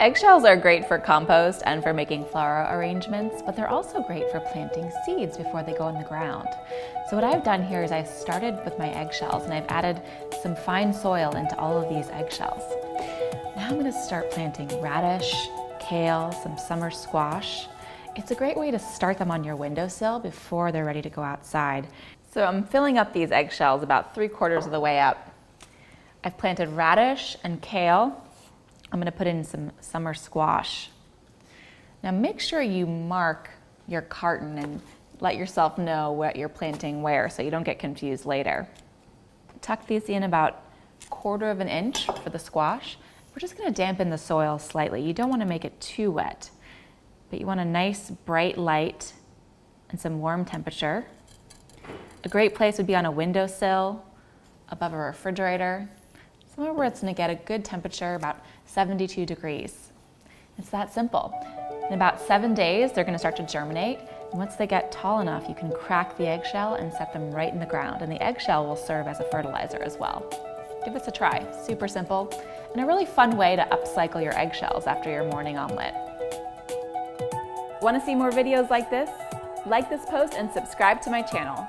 Eggshells are great for compost and for making flower arrangements, but they're also great for planting seeds before they go in the ground. So what I've done here is I've started with my eggshells and I've added some fine soil into all of these eggshells. Now I'm going to start planting radish, kale, some summer squash. It's a great way to start them on your windowsill before they're ready to go outside. So I'm filling up these eggshells about 3/4 of the way up. I've planted radish and kale. I'm going to put in some summer squash. Now make sure you mark your carton and let yourself know what you're planting where so you don't get confused later. Tuck these in about 1/4 of an inch for the squash. We're just going to dampen the soil slightly. You don't want to make it too wet, but you want a nice bright light and some warm temperature. A great place would be on a windowsill, above a refrigerator, somewhere where it's going to get a good temperature, about 72 degrees. It's that simple. In about 7 days, they're going to start to germinate. And once they get tall enough, you can crack the eggshell and set them right in the ground. And the eggshell will serve as a fertilizer as well. Give this a try. Super simple and a really fun way to upcycle your eggshells after your morning omelet. Want to see more videos like this? Like this post and subscribe to my channel.